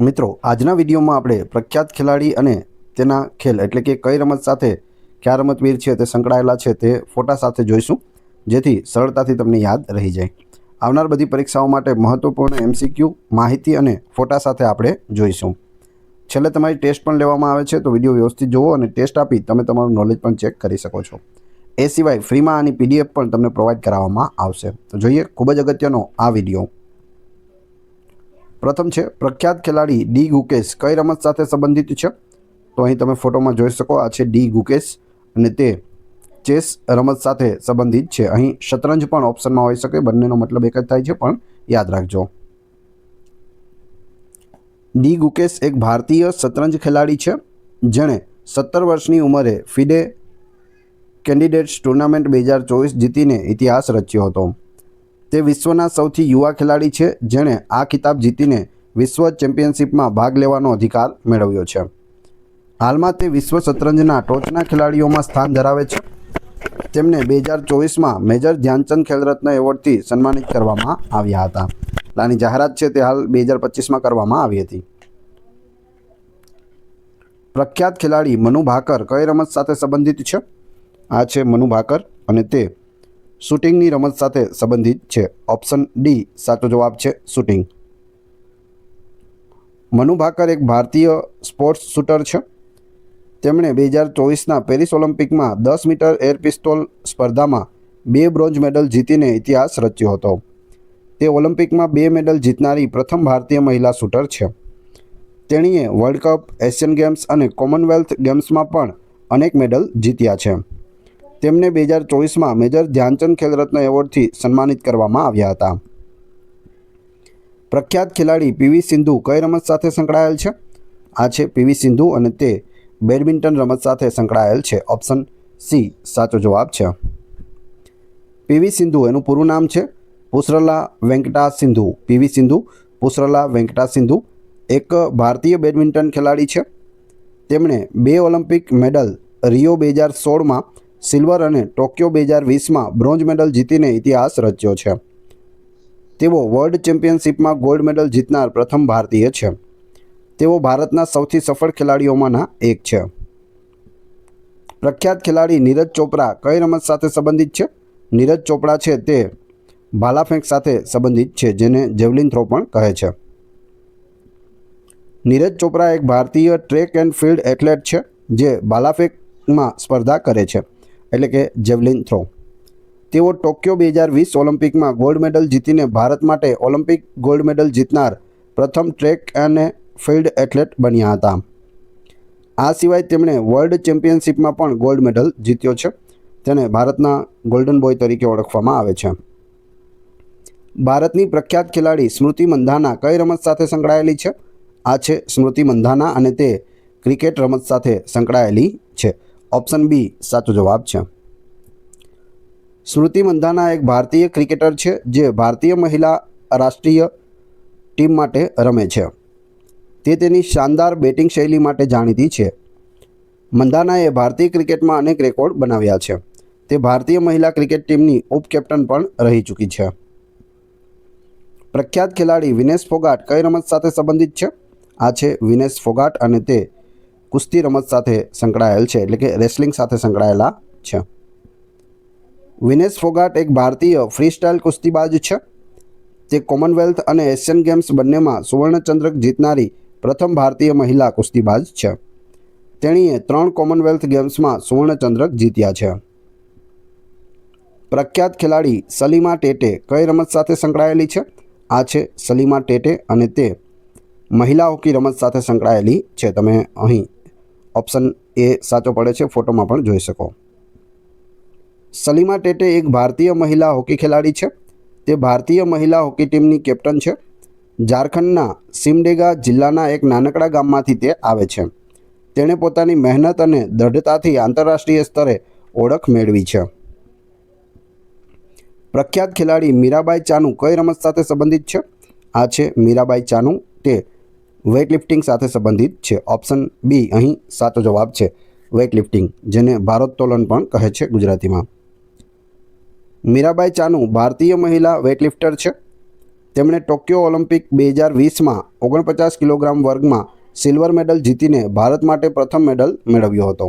મિત્રો, આજના વિડીયોમાં આપણે પ્રખ્યાત ખેલાડી અને તેના ખેલ એટલે કે કઈ રમત સાથે કયા રમતવીર છે તે સંકળાયેલા છે તે ફોટા સાથે જોઈશું, જેથી સરળતાથી તમને યાદ રહી જાય. આવનાર બધી પરીક્ષાઓ માટે મહત્વપૂર્ણ MCQ માહિતી અને ફોટા સાથે આપણે જોઈશું. છેલ્લે તમારી ટેસ્ટ પણ લેવામાં આવે છે, તો વિડીયો વ્યવસ્થિત જુઓ અને ટેસ્ટ આપી તમે તમારું નોલેજ પણ ચેક કરી શકો છો. એ સિવાય ફ્રીમાં આની PDF પણ તમને પ્રોવાઈડ કરાવવામાં આવશે. તો જોઈએ ખૂબ જ અગત્યનો આ વિડીયો. પ્રથમ છે પ્રખ્યાત ખેલાડી ડી ગુકેશ કઈ રમત સાથે સંબંધિત છે? તો અહીં તમે ફોટોમાં જોઈ શકો, આ છે ડી ગુકેશ અને તે ચેસ રમત સાથે સંબંધિત છે. અહીં શતરંજ પણ ઓપ્શનમાં હોઈ શકે, બંનેનો મતલબ એક જ થાય છે, પણ યાદ રાખજો. ડી ગુકેશ એક ભારતીય શતરંજ ખેલાડી છે, જેણે 17 વર્ષની ઉંમરે ફિડે કેન્ડિડેટ્સ ટુર્નામેન્ટ 2024 જીતીને ઇતિહાસ રચ્યો હતો. તે વિશ્વના સૌથી યુવા ખેલાડી છે, જેણે આ ખિતાબ જીતીને વિશ્વ ચેમ્પિયનશિપમાં ભાગ લેવાનો અધિકાર મેળવ્યો છે. હાલમાં તે વિશ્વ શતરંજના ટોચના ખેલાડીઓમાં સ્થાન ધરાવે છે. તેમને 2024માં મેજર ધ્યાનચંદ ખેલરત્ન એવોર્ડથી સન્માનિત કરવામાં આવ્યા હતા. આની જાહેરાત છે તે હાલ 2025માં કરવામાં આવી હતી. પ્રખ્યાત ખેલાડી મનુ ભાકર કઈ રમત સાથે સંબંધિત છે? આ છે મનુ ભાકર અને તે શૂટિંગની રમત સાથે સંબંધિત છે. ઓપ્શન ડી સાચો જવાબ છે, શૂટિંગ. મનુ ભાકર એક ભારતીય સ્પોર્ટ્સ શૂટર છે. તેમણે 2024ના પેરિસ ઓલિમ્પિકમાં 10 મીટર એર પિસ્તોલ સ્પર્ધામાં 2 બ્રોન્ઝ મેડલ જીતીને ઇતિહાસ રચ્યો હતો. તે ઓલિમ્પિકમાં 2 મેડલ જીતનારી પ્રથમ ભારતીય મહિલા શૂટર છે. તેણીએ વર્લ્ડ કપ, એશિયન ગેમ્સ અને કોમનવેલ્થ ગેમ્સમાં પણ અનેક મેડલ જીત્યા છે. તેમને 2024માં મેજર ધ્યાનચંદ ખેલરત્ન એવોર્ડથી સન્માનિત કરવામાં આવ્યા હતા. પ્રખ્યાત ખેલાડી પીવી સિંધુ કઈ રમત સાથે સંકળાયેલ છે? આ છે પીવી સિંધુ અને તે બેડમિન્ટન રમત સાથે સંકળાયેલ છે. ઓપ્શન સી સાચો જવાબ છે. પીવી સિંધુ એનું પૂરું નામ છે પુસરલા વેંકટા સિંધુ. પીવી સિંધુ પુસરલા વેંકટા સિંધુ એક ભારતીય બેડમિન્ટન ખેલાડી છે. તેમણે 2 ઓલિમ્પિક મેડલ રિયો 2016માં સિલ્વર અને ટોક્યો 2020માં બ્રોન્ઝ મેડલ જીતીને ઇતિહાસ રચ્યો છે. તેઓ વર્લ્ડ ચેમ્પિયનશિપમાં ગોલ્ડ મેડલ જીતનાર પ્રથમ ભારતીય છે. તેઓ ભારતના સૌથી સફળ ખેલાડીઓમાંના એક છે. પ્રખ્યાત ખેલાડી નીરજ ચોપરા કઈ રમત સાથે સંબંધિત છે? નીરજ ચોપરા છે તે ભાલાફેંક સાથે સંબંધિત છે, જેને જેવલિન થ્રો પણ કહે છે. નીરજ ચોપરા એક ભારતીય ટ્રેક એન્ડ ફિલ્ડ એથ્લેટ છે, જે ભાલાફેંકમાં સ્પર્ધા કરે છે, એટલે કે જેવલિન થ્રો. તેઓ ટોક્યો 2020 ઓલિમ્પિકમાં ગોલ્ડ મેડલ જીતીને ભારત માટે ઓલિમ્પિક ગોલ્ડ મેડલ જીતનાર પ્રથમ ટ્રેક અને ફિલ્ડ એથ્લેટ બન્યા હતા. આ સિવાય તેમણે વર્લ્ડ ચેમ્પિયનશિપમાં પણ ગોલ્ડ મેડલ જીત્યો છે. તેને ભારતના ગોલ્ડન બોય તરીકે ઓળખવામાં આવે છે. ભારતની પ્રખ્યાત ખેલાડી સ્મૃતિ મંધાના કઈ રમત સાથે સંકળાયેલી છે? આ છે સ્મૃતિ મંધાના અને તે ક્રિકેટ રમત સાથે સંકળાયેલી છે. ઓપ્શન બી સાચો જવાબ છે. સ્મૃતિ મંધાના એક ભારતીય ક્રિકેટર છે, જે ભારતીય મહિલા રાષ્ટ્રીય ટીમ માટે રમે છે. તે તેની શાનદાર બેટિંગ શૈલી માટે જાણીતી છે. મંધાનાએ ભારતીય ક્રિકેટમાં અનેક રેકોર્ડ બનાવ્યા છે. તે ભારતીય મહિલા ક્રિકેટ ટીમની ઉપકેપ્ટન પણ રહી ચૂકી છે. પ્રખ્યાત ખેલાડી વિનેશ ફોગાટ કઈ રમત સાથે સંબંધિત છે? આ છે વિનેશ ફોગાટ અને તે કુસ્તી રમત સાથે સંકળાયેલ છે, એટલે કે રેસલિંગ સાથે સંકળાયેલા છે. વિનેશ ફોગાટ એક ભારતીય ફ્રીસ્ટાઇલ કુસ્તીબાજ છે. તે કોમનવેલ્થ અને એશિયન ગેમ્સ બંનેમાં સુવર્ણચંદ્રક જીતનારી પ્રથમ ભારતીય મહિલા કુસ્તીબાજ છે. તેણીએ 3 કોમનવેલ્થ ગેમ્સમાં સુવર્ણચંદ્રક જીત્યા છે. પ્રખ્યાત ખેલાડી સલીમા ટેટે કઈ રમત સાથે સંકળાયેલી છે? આ છે સલીમા ટેટે અને તે મહિલા હોકી રમત સાથે સંકળાયેલી છે. તમે અહીં ઓપ્શન એ સાચો પડે છે, ફોટોમાં પણ જોઈ શકો. સલીમા ટેટે એક ભારતીય મહિલા હોકી ખેલાડી છે. તે ભારતીય મહિલા હોકી ટીમની કેપ્ટન છે. ઝારખંડના સિમડેગા જિલ્લાના એક નાનકડા ગામમાંથી તે આવે છે. તેણે પોતાની મહેનત અને દૃઢતાથી આંતરરાષ્ટ્રીય સ્તરે ઓળખ મેળવી છે. પ્રખ્યાત ખેલાડી મીરાબાઈ ચાનુ કઈ રમત સાથે સંબંધિત છે? આ છે મીરાબાઈ ચાનુ, તે વેઇટલિફ્ટિંગ સાથે સંબંધિત છે. ઓપ્શન બી અહીં સાચો જવાબ છે, વેઇટલિફ્ટિંગ, જેને ભારોત્તોલન પણ કહે છે ગુજરાતીમાં. મીરાબાઈ ચાનુ ભારતીય મહિલા વેઇટલિફ્ટર છે. તેમણે ટોક્યો ઓલિમ્પિક 2020માં 49 કિલોગ્રામ વર્ગમાં સિલ્વર મેડલ જીતીને ભારત માટે પ્રથમ મેડલ મેળવ્યો હતો.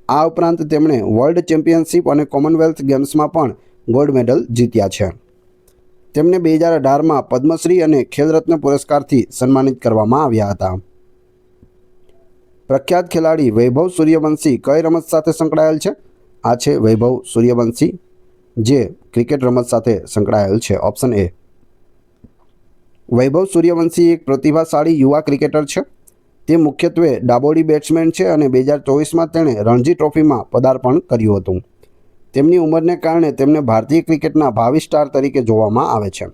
આ ઉપરાંત તેમણે વર્લ્ડ ચેમ્પિયનશિપ અને કોમનવેલ્થ ગેમ્સમાં પણ ગોલ્ડ મેડલ જીત્યા છે. તેમને 2018માં પદ્મશ્રી અને ખેલરત્ન પુરસ્કારથી સન્માનિત કરવામાં આવ્યા હતા. પ્રખ્યાત ખેલાડી વૈભવ સૂર્યવંશી કઈ રમત સાથે સંકળાયેલ છે? આ છે વૈભવ સૂર્યવંશી, જે ક્રિકેટ રમત સાથે સંકળાયેલ છે. Option A. વૈભવ સૂર્યવંશી એક પ્રતિભાશાળી યુવા ક્રિકેટર છે. તે મુખ્યત્વે ડાબોડી બેટ્સમેન છે અને 2024માં તેણે રણજી ટ્રોફીમાં પદાર્પણ કર્યું હતું. તેમની ઉંમરને કારણે તેમને ભારતીય ક્રિકેટના ભાવિ સ્ટાર તરીકે જોવામાં આવે છે.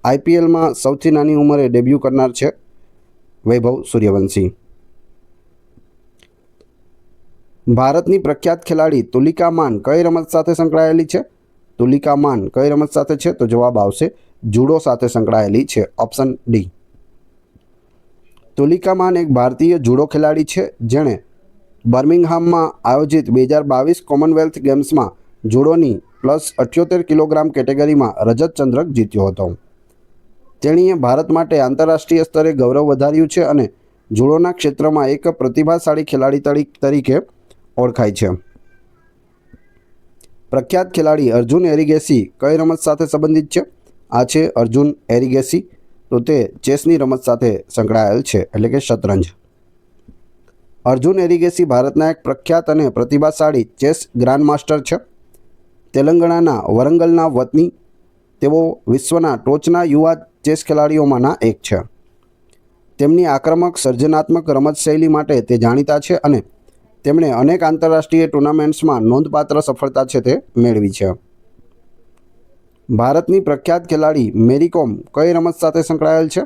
IPLમાં સૌથી નાની ઉંમરે ડેબ્યુ કરનાર છે વૈભવ સૂર્યવંશી. ભારતની પ્રખ્યાત ખેલાડી તુલિકા માન કઈ રમત સાથે સંકળાયેલી છે? તુલિકા માન કઈ રમત સાથે છે? તો જવાબ આવશે જુડો સાથે સંકળાયેલી છે. Option D. તુલિકા માન એક ભારતીય જુડો ખેલાડી છે જેણે બર્મિંગહામમાં આયોજિત 2022 કોમનવેલ્થ ગેમ્સમાં જુડોની +78 કિલોગ્રામ કેટેગરીમાં રજત ચંદ્રક જીત્યો હતો. તેણીએ ભારત માટે આંતરરાષ્ટ્રીય સ્તરે ગૌરવ વધાર્યું છે અને જુડોના ક્ષેત્રમાં એક પ્રતિભાશાળી ખેલાડી તરીકે ઓળખાય છે. પ્રખ્યાત ખેલાડી અર્જુન એરિગેસી કઈ રમત સાથે સંબંધિત છે? આ છે અર્જુન એરિગેસી. તો તે ચેસની રમત સાથે સંકળાયેલ છે, એટલે કે શતરંજ. અર્જુન એરિગેસી ભારતના એક પ્રખ્યાત અને પ્રતિભાશાળી ચેસ ગ્રાન્ડમાસ્ટર છે. તેલંગાણાના વરંગલના વતની તેઓ વિશ્વના ટોચના યુવા ચેસ ખેલાડીઓમાંના એક છે. તેમની આક્રમક સર્જનાત્મક રમતશૈલી માટે તે જાણીતા છે અને તેમણે અનેક આંતરરાષ્ટ્રીય ટુર્નામેન્ટ્સમાં નોંધપાત્ર સફળતા છે તે મેળવી છે. ભારતની પ્રખ્યાત ખેલાડી મેરી કોમ કઈ રમત સાથે સંકળાયેલ છે?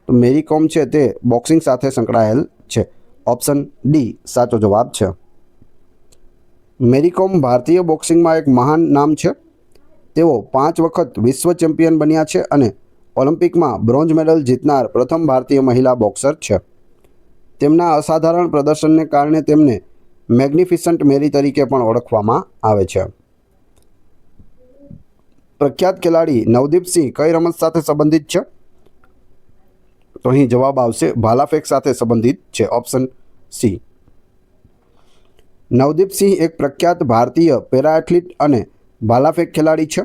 તો મેરી કોમ છે તે બોક્સિંગ સાથે સંકળાયેલ છે. ઓપ્શન ડી સાચો જવાબ છે. મેરી કોમ ભારતીય બોક્સિંગમાં એક મહાન નામ છે. તેઓ 5 વખત વિશ્વ ચેમ્પિયન બન્યા છે અને ઓલિમ્પિકમાં બ્રોન્ઝ મેડલ જીતનાર પ્રથમ ભારતીય મહિલા બોક્સર છે. તેમના અસાધારણ પ્રદર્શનને કારણે તેમને મેગ્નિફિસન્ટ મેરી તરીકે પણ ઓળખવામાં આવે છે. પ્રખ્યાત ખેલાડી નવદીપ સિંહ કઈ રમત સાથે સંબંધિત છે? તો અહીં જવાબ આવશે ભાલાફેંક સાથે સંબંધિત છે. Option C. નવદીપ સિંહ એક પ્રખ્યાત ભારતીય પેરા એથ્લીટ અને ભાલાફેંક ખેલાડી છે.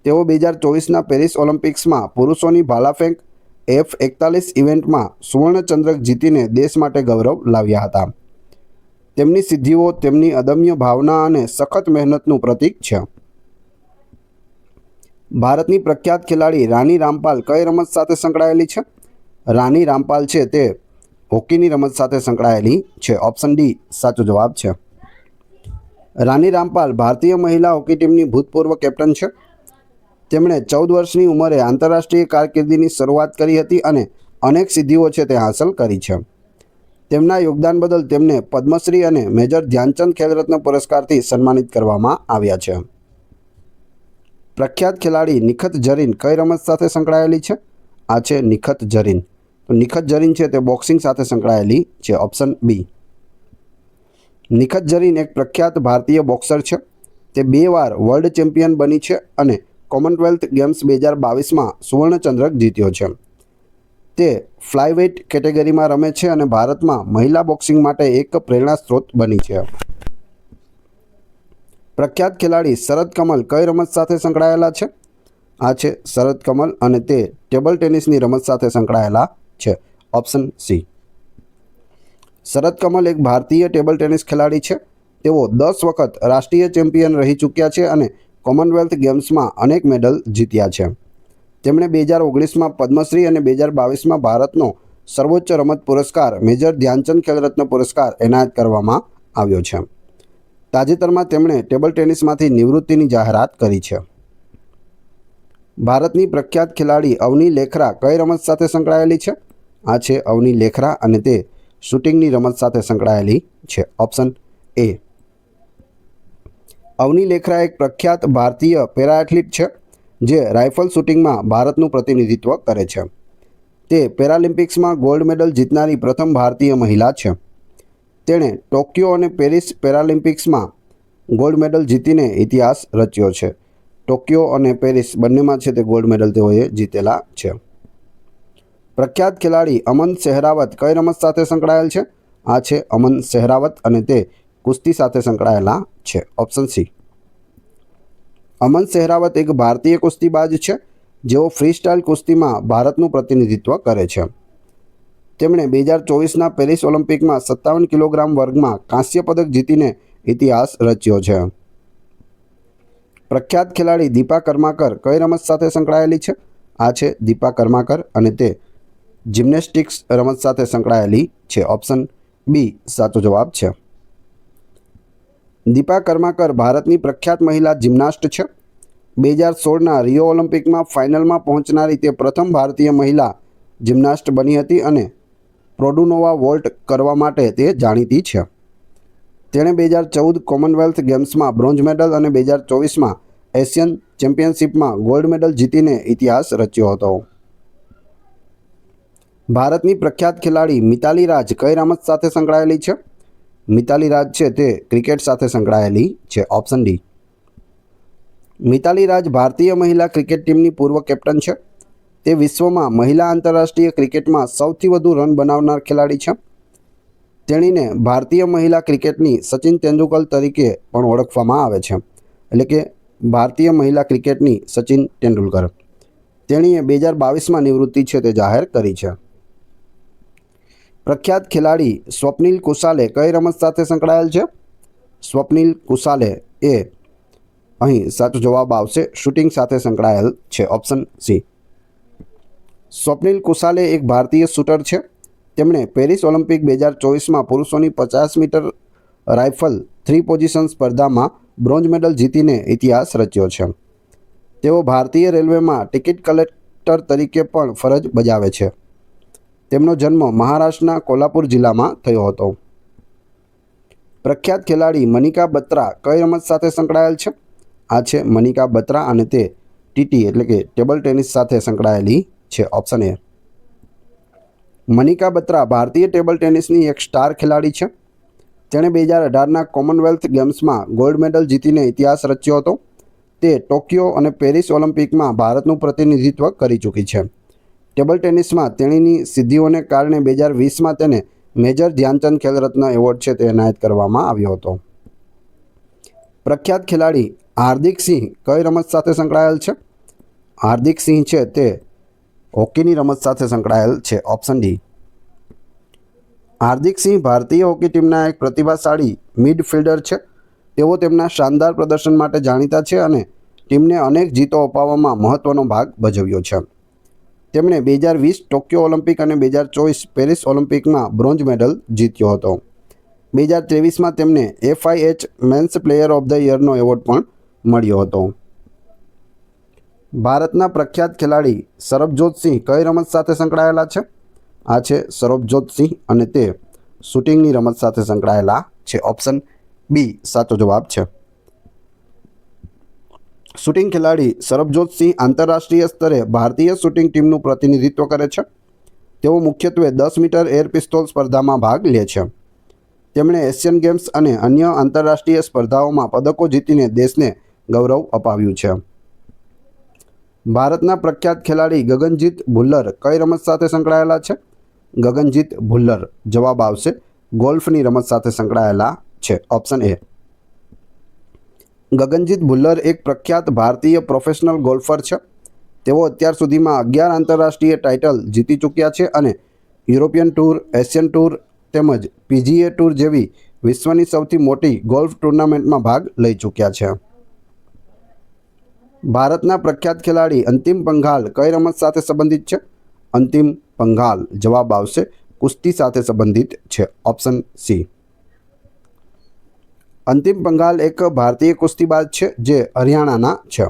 તેઓ 2024ના પેરિસ ઓલિમ્પિક્સમાં પુરુષોની ભાલાફેંક F41 ઇવેન્ટમાં સુવર્ણ ચંદ્રક જીતીને દેશ માટે ગૌરવ લાવ્યા હતા. તેમની સિદ્ધિઓ તેમની અદમ્ય ભાવના અને સખત મહેનતનું પ્રતીક છે. ભારતની પ્રખ્યાત ખેલાડી રાની રામપાલ કઈ રમત સાથે સંકળાયેલી છે? રાની રામપાલ છે તે હોકીની રમત સાથે સંકળાયેલી છે. ઓપ્શન ડી સાચો જવાબ છે. રાની રામપાલ ભારતીય મહિલા હોકી ટીમની ભૂતપૂર્વ કેપ્ટન છે. તેમણે 14 વર્ષની ઉંમરે આંતરરાષ્ટ્રીય કારકિર્દીની શરૂઆત કરી હતી અને અનેક સિદ્ધિઓ છે તે હાંસલ કરી છે. તેમના યોગદાન બદલ તેમને પદ્મશ્રી અને મેજર ધ્યાનચંદ ખેલરત્ન પુરસ્કારથી સન્માનિત કરવામાં આવ્યા છે. પ્રખ્યાત ખેલાડી નિખત ઝરીન કઈ રમત સાથે સંકળાયેલી છે? આ છે નિખત ઝરીન. તો નિખત ઝરીન છે તે બોક્સિંગ સાથે સંકળાયેલી છે. Option B. નિખત ઝરીન એક પ્રખ્યાત ભારતીય બોક્સર છે. તે 2 વાર વર્લ્ડ ચેમ્પિયન બની છે અને કોમનવેલ્થ ગેમ્સ 2022માં સુવર્ણ ચંદ્રક જીત્યો છે. તે ફ્લાયવેઇટ કેટેગરીમાં રમે છે અને ભારતમાં મહિલા બોક્સિંગ માટે એક પ્રેરણા સ્ત્રોત બની છે. પ્રખ્યાત ખેલાડી શરદ કમલ કઈ રમત સાથે સંકળાયેલા છે? આ છે શરદ કમલ અને તે ટેબલ ટેનિસની રમત સાથે સંકળાયેલા છે. Option C. શરદ કમલ એક ભારતીય ટેબલ ટેનિસ ખેલાડી છે. તેઓ 10 વખત રાષ્ટ્રીય ચેમ્પિયન રહી ચૂક્યા છે અને કોમનવેલ્થ ગેમ્સમાં અનેક મેડલ જીત્યા છે. તેમણે 2019માં પદ્મશ્રી અને 2022માં ભારતનો સર્વોચ્ચ રમત પુરસ્કાર મેજર ધ્યાનચંદ ખેલરત્ન પુરસ્કાર એનાયત કરવામાં આવ્યો છે. તાજેતરમાં તેમણે ટેબલ ટેનિસમાંથી નિવૃત્તિની જાહેરાત કરી છે. ભારતની પ્રખ્યાત ખેલાડી અવની લેખરા કઈ રમત સાથે સંકળાયેલી છે? આ છે અવની લેખરા અને તે શૂટિંગની રમત સાથે સંકળાયેલી છે. Option A. અવની લેખરા એક પ્રખ્યાત ભારતીય પેરા એથ્લીટ છે જે રાઇફલ શૂટિંગમાં ભારતનું પ્રતિનિધિત્વ કરે છે. તે પેરાલિમ્પિક્સમાં ગોલ્ડ મેડલ જીતનારી પ્રથમ ભારતીય મહિલા છે. તેણે ટોક્યો અને પેરિસ પેરાલિમ્પિક્સમાં ગોલ્ડ મેડલ જીતીને ઇતિહાસ રચ્યો છે. ટોક્યો અને પેરિસ બંનેમાં છે તે ગોલ્ડ મેડલ તેઓએ જીતેલા છે. પ્રખ્યાત ખેલાડી અમન સેહરાવત કઈ રમત સાથે સંકળાયેલ છે? આ છે અમન સેહરાવત અને તે કુસ્તી સાથે સંકળાયેલા છે. Option C. અમન સેહરાવત એક ભારતીય કુસ્તીબાજ છે જેઓ ફ્રીસ્ટાઇલ કુસ્તીમાં ભારતનું પ્રતિનિધિત્વ કરે છે. તેમણે 2024ના પેરિસ ઓલિમ્પિકમાં 57 કિલોગ્રામ વર્ગમાં કાંસ્ય પદક જીતીને ઇતિહાસ રચ્યો છે. પ્રખ્યાત ખેલાડી દીપા કર્માકર કઈ રમત સાથે સંકળાયેલી છે? આ છે દીપા કર્માકર અને તે જિમ્નેસ્ટિક્સ રમત સાથે સંકળાયેલી છે. ઓપ્શન બી સાચો જવાબ છે. દીપા કર્માકર ભારતની પ્રખ્યાત મહિલા જિમ્નાસ્ટ છે. 2016ના રિયો ઓલિમ્પિકમાં ફાઇનલમાં પહોંચનારી તે પ્રથમ ભારતીય મહિલા જિમ્નાસ્ટ બની હતી અને પ્રોડુનોવા વોલ્ટ કરવા માટે તે જાણીતી છે. તેણે 2014 કોમનવેલ્થ ગેમ્સમાં બ્રોન્ઝ મેડલ અને 2024માં એશિયન ચેમ્પિયનશિપમાં ગોલ્ડ મેડલ જીતીને ઇતિહાસ રચ્યો હતો. ભારતની પ્રખ્યાત ખેલાડી મિતાલી રાજ કઈ રમત સાથે સંકળાયેલી છે? મિતાલી રાજ છે તે ક્રિકેટ સાથે સંકળાયેલી છે. Option D. મિતાલી રાજ ભારતીય મહિલા ક્રિકેટ ટીમની પૂર્વ કેપ્ટન છે. તે વિશ્વમાં મહિલા આંતરરાષ્ટ્રીય ક્રિકેટમાં સૌથી વધુ રન બનાવનાર ખેલાડી છે. તેણીને ભારતીય મહિલા ક્રિકેટની સચિન તેંડુલકર તરીકે પણ ઓળખવામાં આવે છે, એટલે કે ભારતીય મહિલા ક્રિકેટની સચિન તેંડુલકર. તેણીએ 2022માં નિવૃત્તિ છે તે જાહેર કરી છે. પ્રખ્યાત ખેલાડી સ્વપ્નિલ કુસાલે કઈ રમત સાથે સંકળાયેલ છે? સ્વપ્નિલ કુસાલે એ અહીં સાચો જવાબ આવશે શૂટિંગ સાથે સંકળાયેલ છે. Option C. સ્વપ્નિલ કુસાલે એક ભારતીય શૂટર છે. તેમણે પેરિસ ઓલિમ્પિક 2024માં પુરુષોની 50 મીટર રાઇફલ 3 પોઝિશન સ્પર્ધામાં બ્રોન્ઝ મેડલ જીતીને ઇતિહાસ રચ્યો છે. તેઓ ભારતીય રેલવેમાં ટિકિટ કલેક્ટર તરીકે પણ ફરજ બજાવે છે. તેમનો જન્મ મહારાષ્ટ્રના કોલ્હાપુર જિલ્લામાં થયો હતો. પ્રખ્યાત ખેલાડી મનિકા બત્રા કઈ રમત સાથે સંકળાયેલ છે? આ છે મનિકા બત્રા અને તે ટીટી એટલે કે ટેબલ ટેનિસ સાથે સંકળાયેલી છે. Option A. મનિકા બત્રા ભારતીય ટેબલ ટેનિસની એક સ્ટાર ખેલાડી છે. તેણે 2018ના કોમનવેલ્થ ગેમ્સમાં ગોલ્ડ મેડલ જીતીને ઇતિહાસ રચ્યો હતો. તે ટોક્યો અને પેરિસ ઓલિમ્પિકમાં ભારતનું પ્રતિનિધિત્વ કરી ચૂકી છે. ટેબલ ટેનિસમાં તેણીની સિદ્ધિઓને કારણે 2020માં તેને મેજર ધ્યાનચંદ ખેલરત્ન એવોર્ડ છે તે એનાયત કરવામાં આવ્યો હતો. પ્રખ્યાત ખેલાડી હાર્દિક સિંહ કઈ રમત સાથે સંકળાયેલ છે? હાર્દિક સિંહ છે તે હોકીની રમત સાથે સંકળાયેલ છે. Option D. હાર્દિક સિંહ ભારતીય હોકી ટીમના એક પ્રતિભાશાળી મિડફિલ્ડર છે. તેઓ તેમના શાનદાર પ્રદર્શન માટે જાણીતા છે અને ટીમને અનેક જીતો અપાવવામાં મહત્વનો ભાગ ભજવ્યો છે. તેમણે 2020 ટોક્યો ઓલિમ્પિક અને 2024 પેરિસ ઓલિમ્પિકમાં બ્રોન્ઝ મેડલ જીત્યો હતો. 2023માં તેમને FIH men's player of the યરનો એવોર્ડ પણ મળ્યો હતો. ભારતના પ્રખ્યાત ખેલાડી સરબજોત સિંહ કઈ રમત સાથે સંકળાયેલા છે? આ છે સરબજોત સિંહ અને તે શૂટિંગની રમત સાથે સંકળાયેલા છે. ઓપ્શન બી સાચો જવાબ છે. શૂટિંગ ખેલાડી સરબજોત સિંહ આંતરરાષ્ટ્રીય સ્તરે ભારતીય શૂટિંગ ટીમનું પ્રતિનિધિત્વ કરે છે. તેઓ મુખ્યત્વે 10 મીટર એર પિસ્તોલ સ્પર્ધામાં ભાગ લે છે. તેમણે એશિયન ગેમ્સ અને અન્ય આંતરરાષ્ટ્રીય સ્પર્ધાઓમાં પદકો જીતીને દેશને ગૌરવ અપાવ્યું છે. ભારતના પ્રખ્યાત ખેલાડી ગગનજીત ભુલ્લર કઈ રમત સાથે સંકળાયેલા છે? ગગનજીત ભુલ્લર જવાબ આવશે ગોલ્ફની રમત સાથે સંકળાયેલા છે. Option A. ગગનજીત ભુલ્લર એક પ્રખ્યાત ભારતીય પ્રોફેશનલ ગોલ્ફર છે. તેઓ અત્યાર સુધીમાં 11 આંતરરાષ્ટ્રીય ટાઇટલ જીતી ચૂક્યા છે અને યુરોપિયન ટૂર, એશિયન ટૂર તેમજ PGA ટૂર જેવી વિશ્વની સૌથી મોટી ગોલ્ફ ટુર્નામેન્ટમાં ભાગ લઈ ચૂક્યા છે. ભારતના પ્રખ્યાત ખેલાડી અંતિમ પંઘાલ કઈ રમત સાથે સંબંધિત છે? અંતિમ પંઘાલ જવાબ આવશે કુસ્તી સાથે સંબંધિત છે. Option C. અંતિમ પંઘાલ એક ભારતીય કુસ્તીબાજ છે જે હરિયાણાના છે.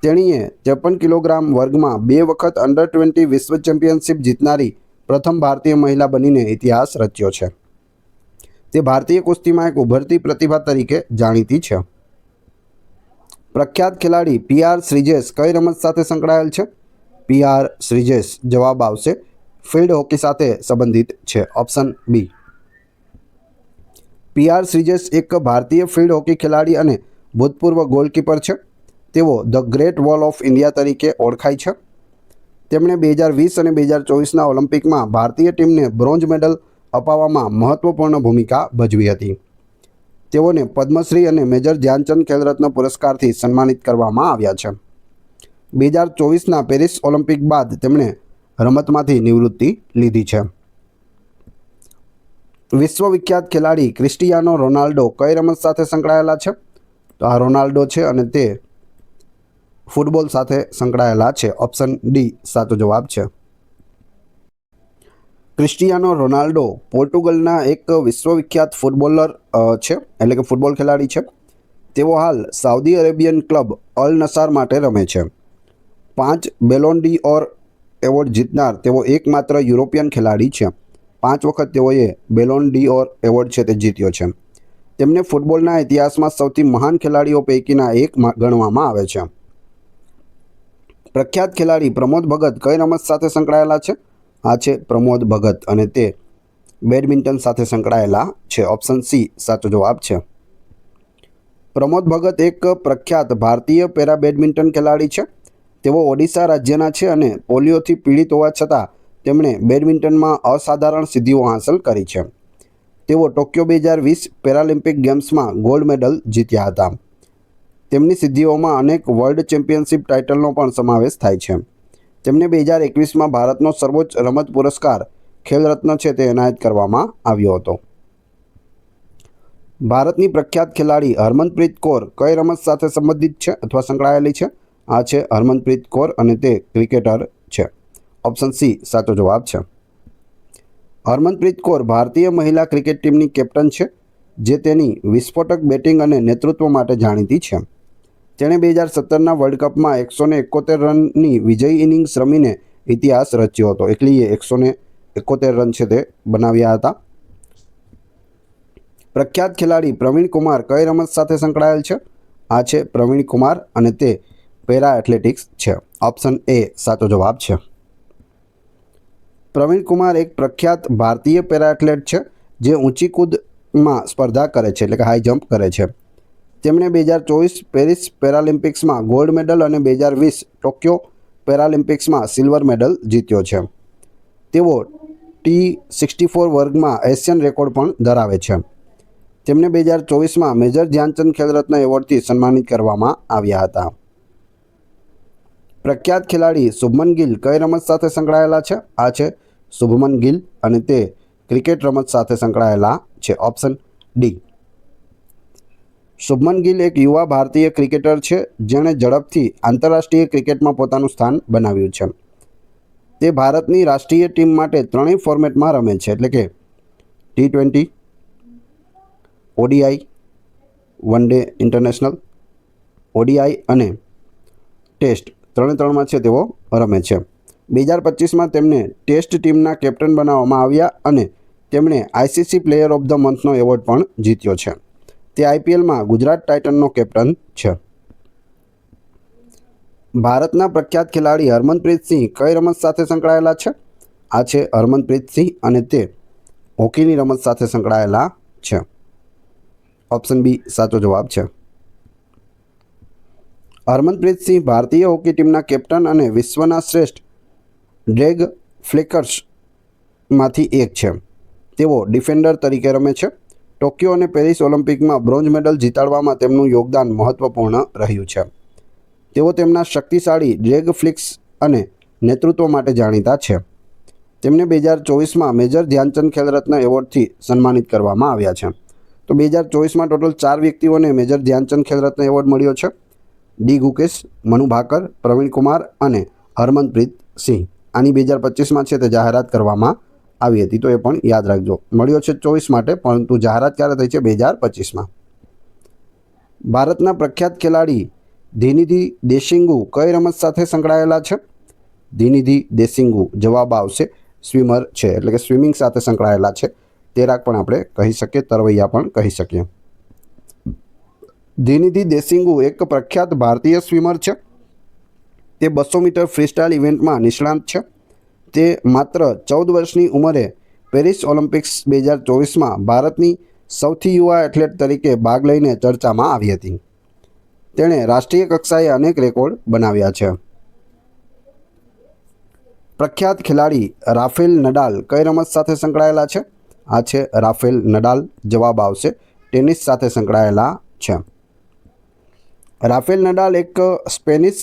તેણીએ 53 કિલોગ્રામ વર્ગમાં 2 વખત અંડર-20 વિશ્વ ચેમ્પિયનશિપ જીતનારી પ્રથમ ભારતીય મહિલા બનીને ઇતિહાસ રચ્યો છે. તે ભારતીય કુસ્તીમાં એક ઉભરતી પ્રતિભા તરીકે જાણીતી છે. પ્રખ્યાત ખેલાડી PR શ્રીજેશ કઈ રમત સાથે સંકળાયેલ છે? PR શ્રીજેશ જવાબ આવશે ફિલ્ડ હોકી સાથે સંબંધિત છે. Option B. PR શ્રીજેશ એક ભારતીય ફિલ્ડ હોકી ખેલાડી અને ભૂતપૂર્વ ગોલકીપર છે. તેઓ the great wall of India તરીકે ઓળખાય છે. તેમણે 2020 અને 2024ના ઓલિમ્પિકમાં ભારતીય ટીમને બ્રોન્ઝ મેડલ અપાવવામાં મહત્વપૂર્ણ ભૂમિકા ભજવી હતી. તેઓને પદ્મશ્રી અને મેજર ધ્યાનચંદ ખેલરત્ન પુરસ્કારથી સન્માનિત કરવામાં આવ્યા છે. 2024ના પેરિસ ઓલિમ્પિક બાદ તેમણે રમતમાંથી નિવૃત્તિ લીધી છે. વિશ્વવિખ્યાત ખેલાડી ક્રિસ્ટિયાનો રોનાલ્ડો કઈ રમત સાથે સંકળાયેલા છે? તો આ રોનાલ્ડો છે અને તે ફૂટબોલ સાથે સંકળાયેલા છે. ઓપ્શન ડી સાચો જવાબ છે. ક્રિસ્ટિયાનો રોનાલ્ડો પોર્ટુગલના એક વિશ્વવિખ્યાત ફૂટબોલર છે, એટલે કે ફૂટબોલ ખેલાડી છે. તેઓ હાલ સાઉદી અરેબિયન ક્લબ અલ નસાર માટે રમે છે. 5 બેલોન ડી ઓર એવોર્ડ જીતનાર તેઓ એકમાત્ર યુરોપિયન ખેલાડી છે. 5 વખત તેઓએ બેલોન ડી ઓર એવોર્ડ છે તે જીત્યો છે. તેમને ફૂટબોલના ઇતિહાસમાં સૌથી મહાન ખેલાડીઓ પૈકીના એક ગણવામાં આવે છે. પ્રખ્યાત ખેલાડી પ્રમોદ ભગત કઈ રમત સાથે સંકળાયેલા છે? આ છે પ્રમોદ ભગત અને તે બેડમિન્ટન સાથે સંકળાયેલા છે. ઓપ્શન સી સાચો જવાબ છે. પ્રમોદ ભગત એક પ્રખ્યાત ભારતીય પેરા બેડમિન્ટન ખેલાડી છે. તેઓ ઓડિશા રાજ્યના છે અને પોલિયોથી પીડિત હોવા છતાં તેમણે બેડમિન્ટનમાં અસાધારણ સિદ્ધિઓ હાંસલ કરી છે. તેઓ ટોક્યો 2020 પેરાલિમ્પિક ગેમ્સમાં ગોલ્ડ મેડલ જીત્યા હતા. તેમની સિદ્ધિઓમાં અનેક વર્લ્ડ ચેમ્પિયનશિપ ટાઇટલનો પણ સમાવેશ થાય છે. તેમને 2021માં ભારતનો સર્વોચ્ચ રમત પુરસ્કાર ખેલરત્ન છે તે એનાયત કરવામાં આવ્યો હતો. ભારતની પ્રખ્યાત ખેલાડી હરમનપ્રીત કૌર કઈ રમત સાથે સંબંધિત છે અથવા સંકળાયેલી છે? આ છે હરમનપ્રીત કૌર અને તે ક્રિકેટર છે. ઓપ્શન સી સાચો જવાબ છે. હરમનપ્રીત કૌર ભારતીય મહિલા ક્રિકેટ ટીમની કેપ્ટન છે, જે તેની વિસ્ફોટક બેટિંગ અને નેતૃત્વ માટે જાણીતી છે. તેણે 2017ના વર્લ્ડ કપમાં 171 રનની વિજયી ઇનિંગ્સ રમીને ઇતિહાસ રચ્યો હતો. એકલીએ 171 રન છે તે બનાવ્યા હતા. પ્રખ્યાત ખેલાડી પ્રવીણ કુમાર કઈ રમત સાથે સંકળાયેલ છે? આ છે પ્રવીણ કુમાર અને તે પેરા એથ્લેટિક્સ છે. ઓપ્શન એ સાચો જવાબ છે. પ્રવીણ કુમાર એક પ્રખ્યાત ભારતીય પેરા એથ્લેટ છે, જે ઊંચી કૂદમાં સ્પર્ધા કરે છે, એટલે કે હાઈ જમ્પ કરે છે. તેમણે 2024 પેરિસ પેરાલિમ્પિક્સમાં ગોલ્ડ મેડલ અને 2020 ટોક્યો પેરાલિમ્પિક્સમાં સિલ્વર મેડલ જીત્યો છે. તેઓ T64 વર્ગમાં એશિયન રેકોર્ડ પણ ધરાવે છે. તેમને 2024માં મેજર ધ્યાનચંદ ખેલરત્ન એવોર્ડથી સન્માનિત કરવામાં આવ્યા હતા. પ્રખ્યાત ખેલાડી શુભમન ગિલ કઈ રમત સાથે સંકળાયેલા છે? આ છે શુભમન ગિલ અને તે ક્રિકેટ રમત સાથે સંકળાયેલા છે. Option D. શુભમન ગિલ એક યુવા ભારતીય ક્રિકેટર છે, જેણે ઝડપથી આંતરરાષ્ટ્રીય ક્રિકેટમાં પોતાનું સ્થાન બનાવ્યું છે. તે ભારતની રાષ્ટ્રીય ટીમ માટે ત્રણેય ફોર્મેટમાં રમે છે, એટલે કે T20, ODI, one day international, ODI અને ટેસ્ટ ત્રણમાં છે તેઓ રમે છે. 2025માં તેમને ટેસ્ટ ટીમના કેપ્ટન બનાવવામાં આવ્યા અને તેમણે ICC પ્લેયર ઓફ ધ મંથનો એવોર્ડ પણ જીત્યો છે. તે IPLમાં ગુજરાત ટાઇટન્સનો કેપ્ટન છે. ભારતના પ્રખ્યાત ખેલાડી હરમનપ્રીત સિંહ કઈ રમત સાથે સંકળાયેલા છે? આ છે હરમનપ્રીત સિંહ અને તે હોકીની રમત સાથે સંકળાયેલા છે. ઓપ્શન બી સાચો જવાબ છે. હરમનપ્રીત સિંહ ભારતીય હોકી ટીમના કેપ્ટન અને વિશ્વના શ્રેષ્ઠ ડ્રેગ ફ્લિકર્સમાંથી એક છે. તેઓ ડિફેન્ડર તરીકે રમે છે. ટોક્યો અને પેરિસ ઓલિમ્પિકમાં બ્રોન્ઝ મેડલ જીતાડવામાં તેમનું યોગદાન મહત્વપૂર્ણ રહ્યું છે. તેઓ તેમના શક્તિશાળી ડ્રેગ ફ્લિક્સ અને નેતૃત્વ માટે જાણીતા છે. તેમને 2024માં મેજર ધ્યાનચંદ ખેલરત્ન એવોર્ડથી સન્માનિત કરવામાં આવ્યા છે. તો 2024માં ટોટલ 4 વ્યક્તિઓને મેજર ધ્યાનચંદ ખેલરત્ન એવોર્ડ મળ્યો છે. ડી ગુકેશ, મનુ ભાકર, પ્રવીણ કુમાર અને હરમનપ્રીત સિંહ. આની 2025માં છે તે જાહેરાત કરવામાં આવી હતી, તો એ પણ યાદ રાખજો. મળ્યો છે 24 માટે, પરંતુ જાહેરાત ક્યારે થઈ છે? 2025માં. ભારતના પ્રખ્યાત ખેલાડી ધીનિધિ દેશિંગુ કઈ રમત સાથે સંકળાયેલા છે? ધીનિધિ દેશિંગુ જવાબ આવશે સ્વિમર છે, એટલે કે સ્વિમિંગ સાથે સંકળાયેલા છે. તૈરાક પણ આપણે કહી શકીએ, તરવૈયા પણ કહી શકીએ. ધીનિધિ દેશિંગુ એક પ્રખ્યાત ભારતીય સ્વિમર છે. તે 200 મીટર ફ્રીસ્ટાઇલ ઇવેન્ટમાં નિષ્ણાત છે. તે માત્ર 14 વર્ષની ઉંમરે પેરિસ ઓલિમ્પિક્સ 2024માં ભારતની સૌથી યુવા એથ્લેટ તરીકે ભાગ લઈને ચર્ચામાં આવી હતી. તેણે રાષ્ટ્રીય કક્ષાએ અનેક રેકોર્ડ બનાવ્યા છે. પ્રખ્યાત ખેલાડી રાફેલ નડાલ કઈ રમત સાથે સંકળાયેલા છે? આ છે રાફેલ નડાલ. જવાબ આવશે ટેનિસ સાથે સંકળાયેલા છે. રાફેલ નડાલ એક સ્પેનિશ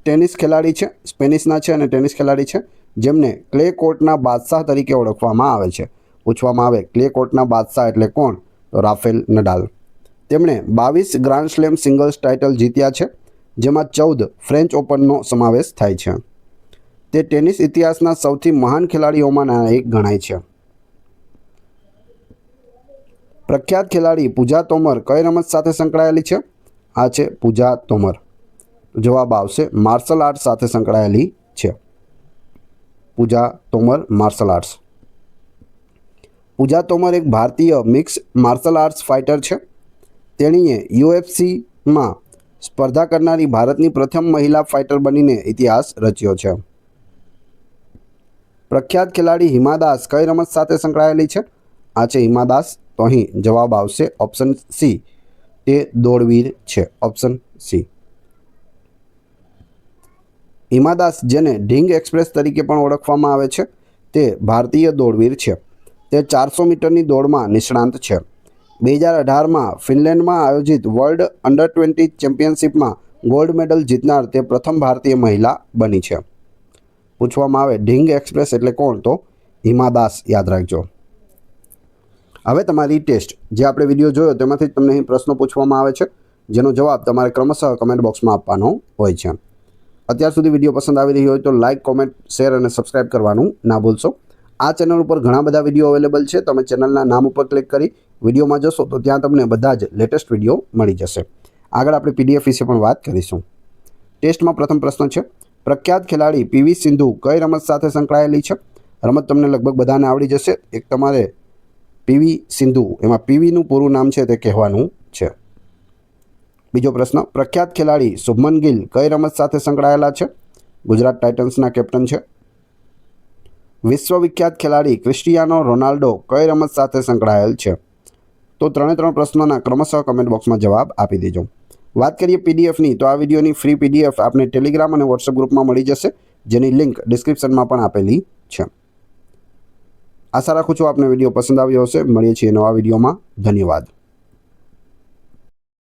ટેનિસ ખેલાડી છે. સ્પેનિશના છે અને ટેનિસ ખેલાડી છે, જેમને ક્લે કોર્ટના બાદશાહ તરીકે ઓળખવામાં આવે છે. પૂછવામાં આવે ક્લે કોર્ટના બાદશાહ એટલે કોણ? તો રાફેલ નડાલ. તેમણે 22 ગ્રાન્ડ સ્લેમ સિંગલ્સ ટાઇટલ જીત્યા છે, જેમાં 14 ફ્રેન્ચ ઓપનનો સમાવેશ થાય છે. તે ટેનિસ ઇતિહાસના સૌથી મહાન ખેલાડીઓમાંના એક ગણાય છે. પ્રખ્યાત ખેલાડી પૂજા તોમર કઈ રમત સાથે સંકળાયેલી છે? આ છે પૂજા તોમર. જવાબ આવશે માર્શલ આર્ટ્સ સાથે સંકળાયેલી છે. પૂજા તોમર માર્શલ આર્ટ્સ. પૂજા તોમર એક ભારતીય મિક્સ માર્શલ આર્ટ્સ ફાઇટર છે. તેણીએ યુએફસીમાં સ્પર્ધા કરનારી ભારતની પ્રથમ મહિલા ફાઇટર બનીને ઇતિહાસ રચ્યો છે. પ્રખ્યાત ખેલાડી હિમા દાસ કઈ રમત સાથે સંકળાયેલી છે? આ છે હિમા દાસ. તો અહીં જવાબ આવશે ઓપ્શન સી, તે દોડવીર છે. Option C. હિમા દાસ, જેને ઢીંગ એક્સપ્રેસ તરીકે પણ ઓળખવામાં આવે છે, તે ભારતીય દોડવીર છે. તે 400 મીટરની દોડમાં નિષ્ણાંત છે. 2018માં ફિનલેન્ડમાં આયોજિત વર્લ્ડ અંડર-20 ચેમ્પિયનશિપમાં ગોલ્ડ મેડલ જીતનાર તે પ્રથમ ભારતીય મહિલા બની છે. પૂછવામાં આવે ઢીંગ એક્સપ્રેસ એટલે કોણ? તો હિમા દાસ યાદ રાખજો. હવે તમારી ટેસ્ટ, જે આપણે વિડીયો જોયો તેમાંથી તમને અહીં પ્રશ્નો પૂછવામાં આવે છે, જેનો જવાબ તમારે ક્રમશઃ કમેન્ટ બોક્સમાં આપવાનો હોય છે. અત્યાર સુધી વિડીયો પસંદ આવી રહ્યો હોય તો લાઇક, કોમેન્ટ, શેર અને સબસ્ક્રાઇબ કરવાનું ના ભૂલશો. આ ચેનલ ઉપર ઘણા બધા વિડીયો અવેલેબલ છે. તમે ચેનલના નામ ઉપર ક્લિક કરી વિડીયોમાં જશો તો ત્યાં તમને બધા જ લેટેસ્ટ વિડીયો મળી જશે. આગળ આપણે પીડીએફ વિશે પણ વાત કરીશું. ટેસ્ટમાં પ્રથમ પ્રશ્ન છે, પ્રખ્યાત ખેલાડી પીવી સિંધુ કઈ રમત સાથે સંકળાયેલી છે? રમત તમને લગભગ બધાને આવડી જશે. એક તમારે પીવી સિંધુ, એમાં પીવીનું પૂરું નામ છે તે કહેવાનું છે. બીજો પ્રશ્ન, પ્રખ્યાત ખેલાડી શુભમન ગિલ કઈ રમત સાથે સંકળાયેલા છે? ગુજરાત ટાઇટન્સના કેપ્ટન છે. વિશ્વવિખ્યાત ખેલાડી ક્રિસ્ટિયાનો રોનાલ્ડો કઈ રમત સાથે સંકળાયેલ છે? તો 3 પ્રશ્નોના ક્રમશઃ કમેન્ટ બોક્સમાં જવાબ આપી દેજો. વાત કરીએ પીડીએફની, તો આ વિડીયોની ફ્રી પીડીએફ આપને ટેલિગ્રામ અને વોટ્સએપ ગ્રુપમાં મળી જશે, જેની લિંક ડિસ્ક્રિપ્શનમાં પણ આપેલી છે. આશા રાખું છું આપને વિડીયો પસંદ આવ્યો હશે. મળીએ છીએ નવા વિડીયોમાં. ધન્યવાદ.